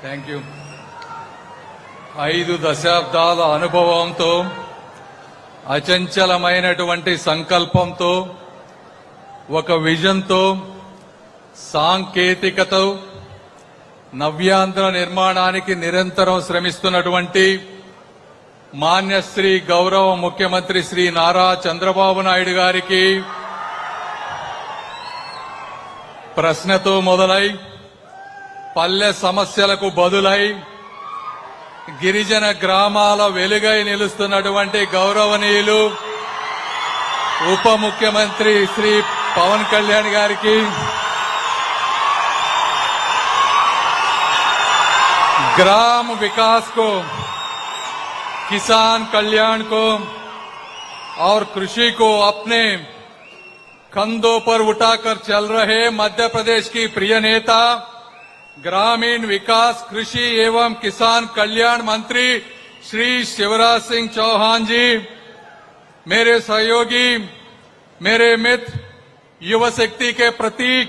Thank you. 5 దశాబ్దాల అనుభవంతో, అచంచలమైనటువంటి సంకల్పంతో, ఒక విజన్తో, సాంకేతికతో నవ్యాంధ్ర నిర్మాణానికి నిరంతరం శ్రమిస్తున్నటువంటి మాన్యశ్రీ గౌరవ ముఖ్యమంత్రి శ్రీ నారా చంద్రబాబు నాయుడు గారికి ప్రశ్నతో మొదలై పల్లె సమస్యలకు బదులై గిరిజన గ్రామాల వెలుగై నిలుస్తున్నటువంటి గౌరవనీయులు ఉప ముఖ్యమంత్రి శ్రీ పవన్ కళ్యాణ్ గారికి, ग्राम विकास को, किसान कल्याण को और कृषि को अपने कंधों पर उठाकर चल रहे मध्य प्रदेश की प्रिय नेता, ग्रामीण विकास, कृषि एवं किसान कल्याण मंत्री श्री शिवराज सिंह चौहान जी, मेरे सहयोगी, मेरे मित्र, युवा शक्ति के प्रतीक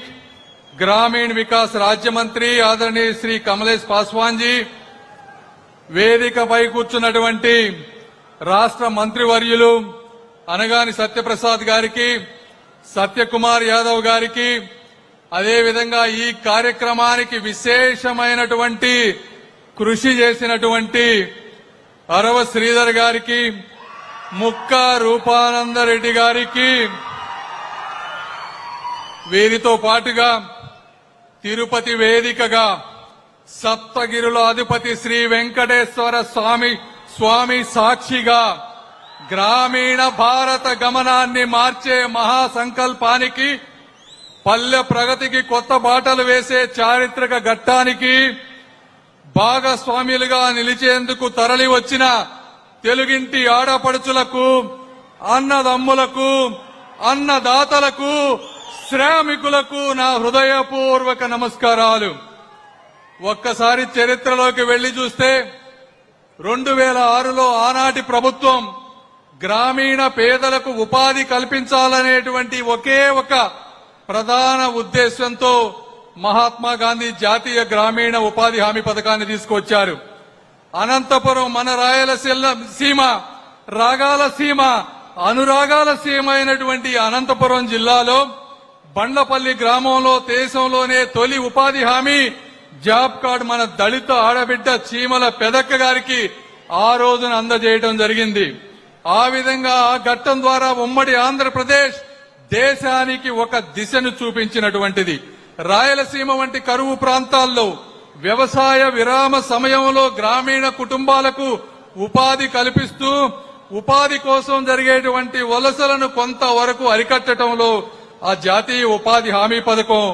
ग्रामीण विकास राज्य मंत्री आदरणीय श्री कमलेश पासवान जी, వేదికపై కూర్చున్నటువంటి రాష్ట్ర మంత్రివర్యులు అనగాని సత్యప్రసాద్ గారికి, సత్యకుమార్ యాదవ్ గారికి, అదేవిధంగా ఈ కార్యక్రమానికి విశేషమైనటువంటి కృషి చేసినటువంటి అరవ శ్రీధర్ గారికి, ముక్కా రూపానందరెడ్డి గారికి, వీరితో పాటుగా తిరుపతి వేదికగా సప్తగిరుల అధిపతి శ్రీ వెంకటేశ్వర స్వామి సాక్షిగా గ్రామీణ భారత గమనాన్ని మార్చే మహాసంకల్పానికి, పల్లె ప్రగతికి కొత్త బాటలు వేసే చారిత్రక ఘట్టానికి భాగస్వామ్యులుగా నిలిచేందుకు తరలి వచ్చిన తెలుగింటి ఆడపడుచులకు, అన్నదమ్ములకు, అన్నదాతలకు, శ్రామికులకు నా హృదయపూర్వక నమస్కారాలు. ఒక్కసారి చరిత్రలోకి వెళ్లి చూస్తే 2006లో ఆనాటి ప్రభుత్వం గ్రామీణ పేదలకు ఉపాధి కల్పించాలనేటువంటి ఒకే ఒక ప్రధాన ఉద్దేశంతో మహాత్మా గాంధీ జాతీయ గ్రామీణ ఉపాధి హామీ పథకాన్ని తీసుకొచ్చారు. అనంతపురం మన రాయలసీమ, రాగాల సీమ, అనురాగాల సీమ అయినటువంటి అనంతపురం జిల్లాలో బండ్లపల్లి గ్రామంలో దేశంలోనే తొలి ఉపాధి హామీ జాబ్ కార్డ్ మన దళిత ఆడబిడ్డ చీమల పెదక్క గారికి ఆ రోజున అందజేయడం జరిగింది. ఆ విధంగా ఆ ఘట్టం ద్వారా ఉమ్మడి ఆంధ్రప్రదేశ్ దేశానికి ఒక దిశను చూపించినటువంటిది. రాయలసీమ వంటి కరువు ప్రాంతాల్లో వ్యవసాయ విరామ సమయంలో గ్రామీణ కుటుంబాలకు ఉపాధి కల్పిస్తూ ఉపాధి కోసం జరిగేటువంటి వలసలను కొంతవరకు అరికట్టడంలో ఆ జాతీయ ఉపాధి హామీ పథకం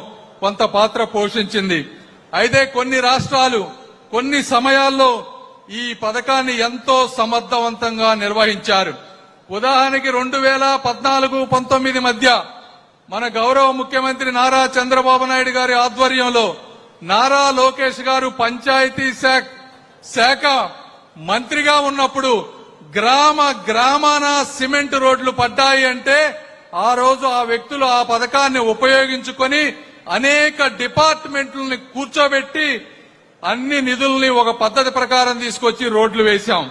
కొంత పాత్ర పోషించింది. అయితే కొన్ని రాష్ట్రాలు కొన్ని సమయాల్లో ఈ పథకాన్ని ఎంతో సమర్థవంతంగా నిర్వహించారు. ఉదాహరణకి 2014-19 మధ్య మన గౌరవ ముఖ్యమంత్రి నారా చంద్రబాబు నాయుడు గారి ఆధ్వర్యంలో నారా లోకేష్ గారు పంచాయతీ శాఖ మంత్రిగా ఉన్నప్పుడు గ్రామాన సిమెంట్ రోడ్లు పడ్డాయి అంటే ఆ రోజు ఆ వ్యక్తులు ఆ పథకాన్ని ఉపయోగించుకొని అనేక డిపార్ట్మెంట్లని కూర్చోబెట్టి అన్ని నిధుల్ని ఒక పద్ధతి ప్రకారం తీసుకొచ్చి రోడ్లు వేశాం.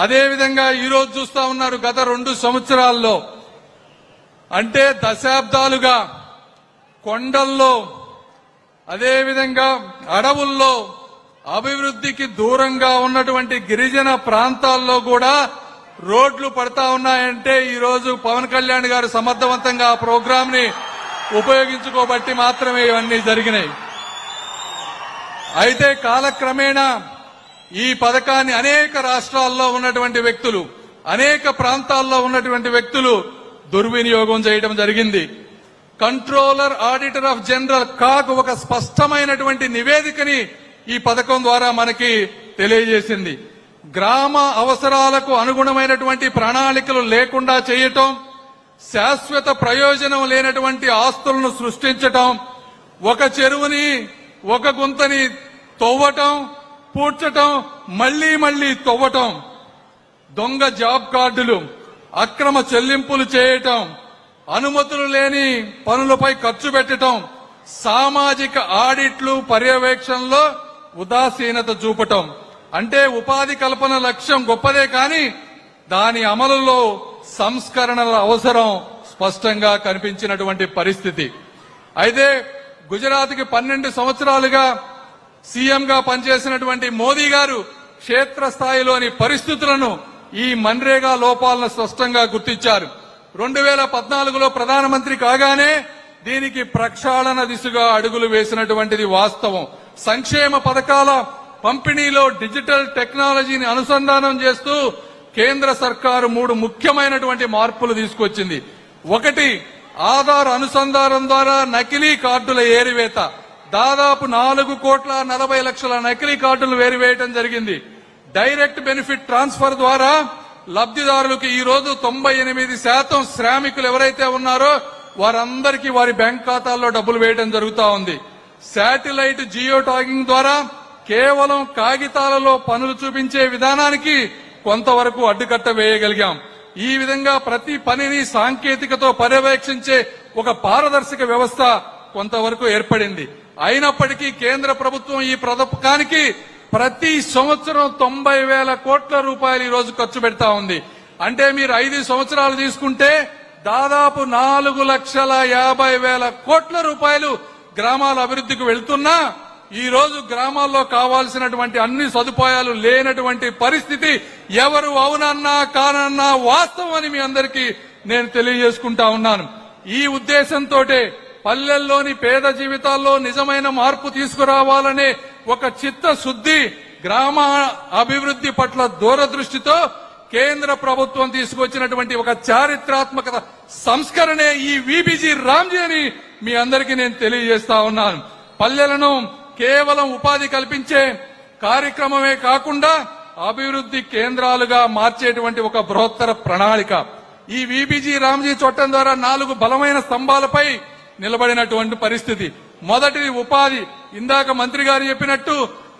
అదేవిధంగా ఈ రోజు చూస్తా ఉన్నారు, గత 2 సంవత్సరాల్లో అంటే దశాబ్దాలుగా కొండల్లో అదేవిధంగా అడవుల్లో అభివృద్ధికి దూరంగా ఉన్నటువంటి గిరిజన ప్రాంతాల్లో కూడా రోడ్లు పడతా ఉన్నాయంటే ఈ రోజు పవన్ కళ్యాణ్ గారు సమర్థవంతంగా ఆ ప్రోగ్రామ్ ని ఉపయోగించుకోబట్టి మాత్రమే ఇవన్నీ జరిగినాయి. అయితే కాలక్రమేణా ఈ పథకాన్ని అనేక రాష్ట్రాల్లో ఉన్నటువంటి వ్యక్తులు, అనేక ప్రాంతాల్లో ఉన్నటువంటి వ్యక్తులు దుర్వినియోగం చేయడం జరిగింది. Controller auditor of general CAG ఒక స్పష్టమైనటువంటి నివేదికని ఈ పథకం ద్వారా మనకి తెలియజేసింది. గ్రామ అవసరాలకు అనుగుణమైనటువంటి ప్రణాళికలు లేకుండా చేయటం, శాశ్వత ప్రయోజనం లేనటువంటి ఆస్తులను సృష్టించటం, ఒక చెరువుని ఒక గుంతని తవ్వటం, పూడ్చటం, మళ్లీ తవ్వటం, దొంగ జాబ్ కార్డులు, అక్రమ చెల్లింపులు చేయటం, అనుమతులు లేని పనులపై ఖర్చు పెట్టడం, సామాజిక ఆడిట్లు పర్యవేక్షణలో ఉదాసీనత చూపటం. అంటే ఉపాధి కల్పన లక్ష్యం గొప్పదే కానీ దాని అమలులో సంస్కరణల అవసరం స్పష్టంగా కనిపించినటువంటి పరిస్థితి. అయితే గుజరాత్కి 12 సంవత్సరాలుగా సీఎంగా పనిచేసినటువంటి మోదీ గారు క్షేత్రస్థాయిలోని పరిస్థితులను ఈ మన్రేగా లోపాలను స్పష్టంగా గుర్తించారు. 2014లో ప్రధానమంత్రి కాగానే దీనికి ప్రక్షాళన దిశగా అడుగులు వేసినటువంటిది వాస్తవం. సంక్షేమ పథకాల పంపిణీలో డిజిటల్ టెక్నాలజీని అనుసంధానం చేస్తూ కేంద్ర సర్కారు 3 ముఖ్యమైనటువంటి మార్పులు తీసుకొచ్చింది. ఒకటి, ఆధార్ అనుసంధానం ద్వారా నకిలీ కార్డుల ఏరివేత. దాదాపు 4,40,00,000 నకిలీ కార్డులు వేరివేయడం జరిగింది. డైరెక్ట్ బెనిఫిట్ ట్రాన్స్ఫర్ ద్వారా లబ్ధిదారులకు ఈ రోజు 98% శ్రామికులు ఎవరైతే ఉన్నారో వారందరికీ వారి బ్యాంక్ ఖాతాల్లో డబ్బులు వేయడం జరుగుతా ఉంది. శాటిలైట్ జియో ట్యాగింగ్ ద్వారా కేవలం కాగితాలలో పనులు చూపించే విధానానికి కొంతవరకు అడ్డుకట్ట వేయగలిగాం. ఈ విధంగా ప్రతి పనిని సాంకేతికతో పర్యవేక్షించే ఒక పారదర్శక వ్యవస్థ కొంతవరకు ఏర్పడింది. అయినప్పటికీ కేంద్ర ప్రభుత్వం ఈ పథకానికి ప్రతి సంవత్సరం 90,000 కోట్ల రూపాయలు ఈ రోజు ఖర్చు పెడతా ఉంది. అంటే మీరు 5 సంవత్సరాలు తీసుకుంటే దాదాపు 4,50,000 కోట్ల రూపాయలు గ్రామాల అభివృద్ధికి వెళ్తున్నా ఈ రోజు గ్రామాల్లో కావాల్సినటువంటి అన్ని సదుపాయాలు లేనటువంటి పరిస్థితి ఎవరు అవునన్నా కానన్నా వాస్తవం అని మీ అందరికీ నేను తెలియజేసుకుంటా ఉన్నాను. ఈ ఉద్దేశంతో పల్లెల్లోని పేద జీవితాల్లో నిజమైన మార్పు తీసుకురావాలనే ఒక చిత్తశుద్ధి, గ్రామ అభివృద్ధి పట్ల దూరదృష్టితో కేంద్ర ప్రభుత్వం తీసుకొచ్చినటువంటి ఒక చారిత్రాత్మక సంస్కరణే ఈ వీబీజీ రామ్జీ అని మీ అందరికీ నేను తెలియజేస్తా ఉన్నాను. పల్లెలను కేవలం ఉపాధి కల్పించే కార్యక్రమమే కాకుండా అభివృద్ధి కేంద్రాలుగా మార్చేటువంటి ఒక బృహత్తర ప్రణాళిక. ఈ వీబీజీ రామ్జీ చట్టం ద్వారా 4 బలమైన స్తంభాలపై నిలబడినటువంటి పరిస్థితి. మొదటిది ఉపాధి. ఇందాక మంత్రి గారు చెప్పినట్టు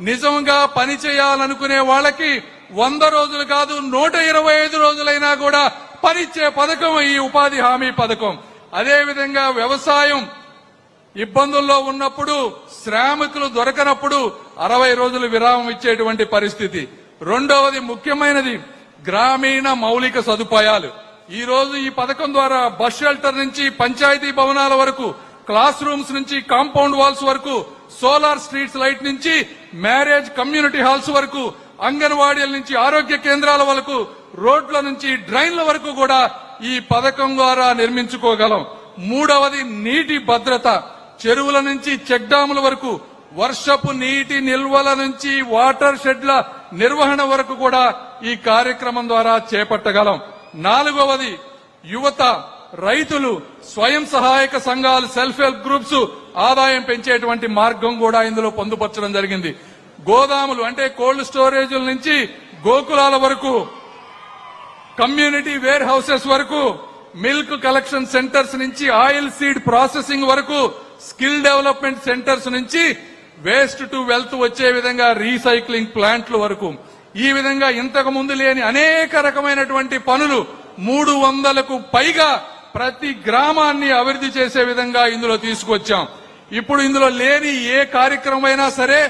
నిజంగా పని చేయాలనుకునే వాళ్ళకి 100 రోజులు కాదు 125 రోజులైనా కూడా పనిచ్చే పథకం ఈ ఉపాధి హామీ పథకం. అదేవిధంగా వ్యవసాయం ఇబ్బందుల్లో ఉన్నప్పుడు, శ్రామికులు దొరకనప్పుడు 60 రోజులు విరామం ఇచ్చేటువంటి పరిస్థితి. రెండవది ముఖ్యమైనది గ్రామీణ మౌలిక సదుపాయాలు. ఈ రోజు ఈ పథకం ద్వారా బస్ షెల్టర్ నుంచి పంచాయతీ భవనాల వరకు, క్లాస్ రూమ్స్ నుంచి కాంపౌండ్ వాల్స్ వరకు, సోలార్ స్ట్రీట్స్ లైట్ నుంచి మ్యారేజ్ కమ్యూనిటీ హాల్స్ వరకు, అంగన్వాడీల నుంచి ఆరోగ్య కేంద్రాల వరకు, రోడ్ల నుంచి డ్రైన్ల వరకు కూడా ఈ పథకం ద్వారా నిర్మించుకోగలం. మూడవది నీటి భద్రత. చెరువుల నుంచి చెక్ డ్యాముల వరకు, వర్షపు నీటి నిల్వల నుంచి వాటర్ షెడ్ల నిర్వహణ వరకు కూడా ఈ కార్యక్రమం ద్వారా చేపట్టగలం. నాలుగవది యువత, రైతులు, స్వయం సహాయక సంఘాలు, సెల్ఫ్ హెల్ప్ గ్రూప్స్ ఆదాయం పెంచేటువంటి మార్గం కూడా ఇందులో పొందుపరచడం జరిగింది. గోదాములు అంటే కోల్డ్ స్టోరేజీల నుంచి గోకులాల వరకు, కమ్యూనిటీ వేర్ హౌసెస్ వరకు, మిల్క్ కలెక్షన్ సెంటర్స్ నుంచి ఆయిల్ సీడ్ ప్రాసెసింగ్ వరకు, స్కిల్ డెవలప్మెంట్ సెంటర్స్ నుంచి వేస్ట్ టు వెల్త్ వచ్చే విధంగా రీసైక్లింగ్ ప్లాంట్ల వరకు, ఈ విధంగా ఇంతకు ముందు లేని అనేక రకమైనటువంటి పనులు 300కు పైగా ప్రతి గ్రామాన్ని అభివృద్ధి చేసే విధంగా ఇందులో తీసుకొచ్చాం. ఇప్పుడు ఇందులో లేని ఏ కార్యక్రమం అయినా సరే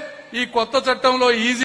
ఈ కొత్త చట్టంలో ఈజీ